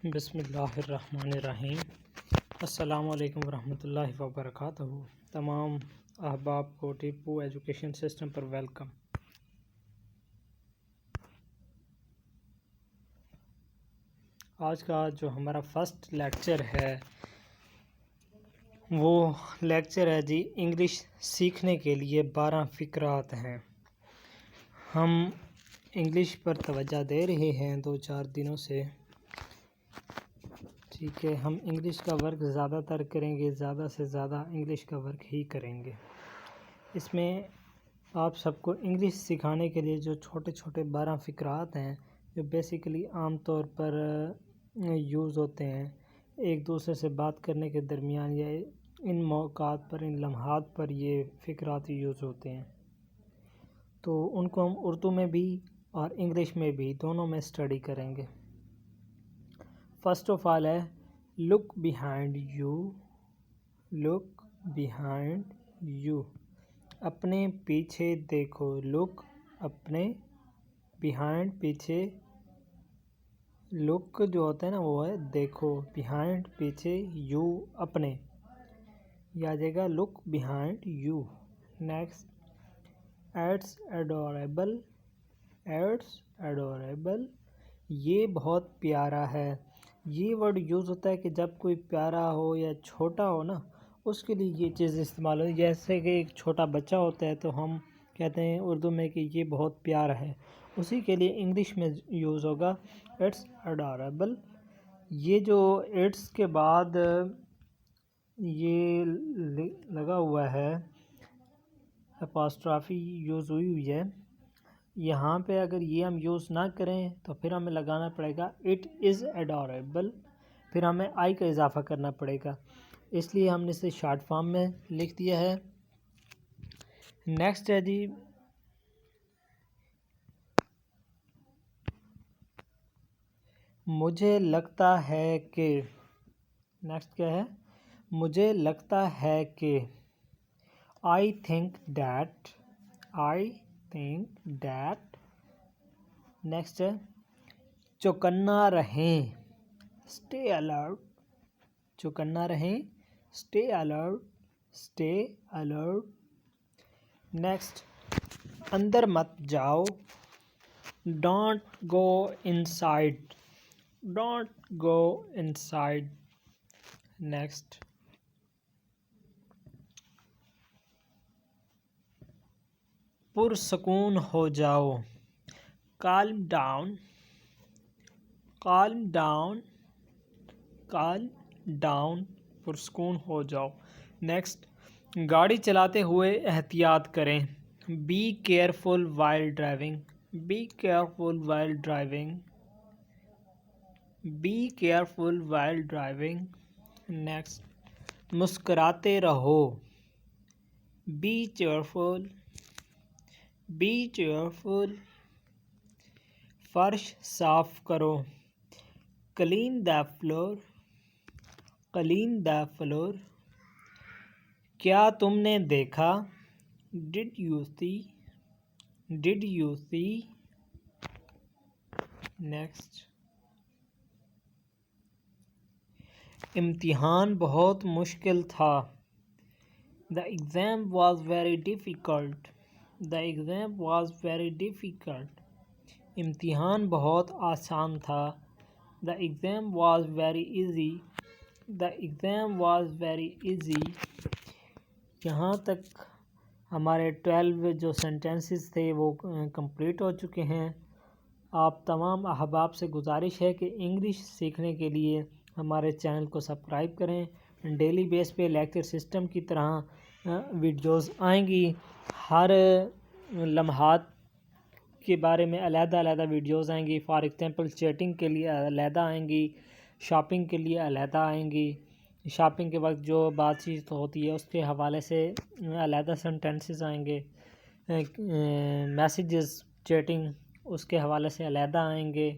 بسم اللہ الرحمن الرحیم۔ السلام علیکم ورحمۃ اللہ وبرکاتہ۔ تمام احباب کو ٹیپو ایجوکیشن سسٹم پر ویلکم۔ آج کا جو ہمارا فرسٹ لیکچر ہے وہ لیکچر ہے جی انگلش سیکھنے کے لیے 12 فقرات ہیں۔ ہم انگلش پر توجہ دے رہے ہیں 2-4 دنوں سے، ٹھیک ہے۔ ہم انگلش کا ورک زیادہ تر کریں گے، زیادہ سے زیادہ انگلش کا ورک ہی کریں گے۔ اس میں آپ سب کو انگلش سکھانے کے لیے جو چھوٹے چھوٹے 12 فقرات ہیں جو بیسیکلی عام طور پر یوز ہوتے ہیں ایک دوسرے سے بات کرنے کے درمیان یا ان موقعات پر، ان لمحات پر یہ فقرات یوز ہوتے ہیں، تو ان کو ہم اردو میں بھی اور انگلش میں بھی دونوں میں اسٹڈی کریں گے۔ فرسٹ آف آل ہے look behind you, look behind you, اپنے پیچھے دیکھو۔ لک اپنے، بیہائنڈ پیچھے، لک جو ہوتا ہے نا وہ ہے دیکھو، بیہائنڈ پیچھے، یو اپنے، یہ آ جائے گا look behind you. Next it's adorable, it's adorable, یہ بہت پیارا ہے۔ یہ ورڈ یوز ہوتا ہے کہ جب کوئی پیارا ہو یا چھوٹا ہو نا، اس کے لیے یہ چیز استعمال ہوتی ہے۔ جیسے کہ ایک چھوٹا بچہ ہوتا ہے تو ہم کہتے ہیں اردو میں کہ یہ بہت پیارا ہے، اسی کے لیے انگلش میں یوز ہوگا اٹس ایڈوریبل۔ یہ جو اٹس کے بعد یہ لگا ہوا ہے اپاسٹرافی یوز ہوئی ہے، یہاں پہ اگر یہ ہم یوز نہ کریں تو پھر ہمیں لگانا پڑے گا اٹ از ایڈوریبل، پھر ہمیں آئی کا اضافہ کرنا پڑے گا، اس لیے ہم نے اسے شارٹ فارم میں لکھ دیا ہے۔ نیکسٹ ہے جی مجھے لگتا ہے کہ، نیکسٹ کیا ہے؟ مجھے لگتا ہے کہ، I think that، I think that۔ Next ہے چوکنا رہیں، stay alert، چوکنا رہیں، stay alert، stay alert۔ Next اندر مت جاؤ، don't go inside، don't go inside۔ Next پرسکون ہو جاؤ، calm down، calm down، calm down، پرسکون ہو جاؤ۔ نیکسٹ گاڑی چلاتے ہوئے احتیاط کریں، be careful while driving، be careful while driving، be careful while driving۔ Next مسکراتے رہو، be cheerful، be cheerful۔ فرش صاف کرو، clean the floor، clean the floor۔ کیا تم نے دیکھا، did you see، did you see۔ Next امتحان بہت مشکل تھا، the exam was very difficult، the exam was very difficult۔ امتحان بہت آسان تھا، the exam was very easy، the exam was very easy۔ یہاں تک ہمارے 12 جو سینٹنسز تھے وہ کمپلیٹ ہو چکے ہیں۔ آپ تمام احباب سے گزارش ہے کہ انگلش سیکھنے کے لیے ہمارے چینل کو سبسکرائب کریں۔ ڈیلی بیس پہ لیکچر سسٹم کی طرح ویڈیوز آئیں گی، ہر لمحات کے بارے میں علیحدہ علیحدہ ویڈیوز آئیں گی۔ فار ایگزامپل چیٹنگ کے لیے علیحدہ آئیں گی، شاپنگ کے لیے علیحدہ آئیں گی، شاپنگ کے وقت جو بات چیت ہوتی ہے اس کے حوالے سے علیحدہ سینٹنسز آئیں گے، میسیجز چیٹنگ اس کے حوالے سے علیحدہ آئیں گے،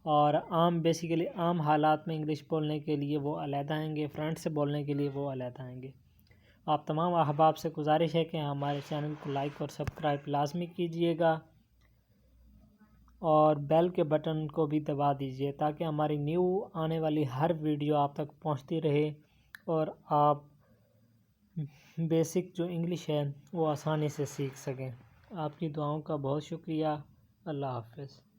اور عام بیسیکلی عام حالات میں انگلش بولنے کے لیے وہ علیحدہ آئیں گے، فرینڈ سے بولنے کے لیے وہ علیحدہ آئیں گے۔ آپ تمام احباب سے گزارش ہے کہ ہمارے چینل کو لائک اور سبسکرائب لازمی کیجیے گا، اور بیل کے بٹن کو بھی دبا دیجیے تاکہ ہماری نیو آنے والی ہر ویڈیو آپ تک پہنچتی رہے اور آپ بیسک جو انگلش ہے وہ آسانی سے سیکھ سکیں۔ آپ کی دعاؤں کا بہت شکریہ۔ اللہ حافظ۔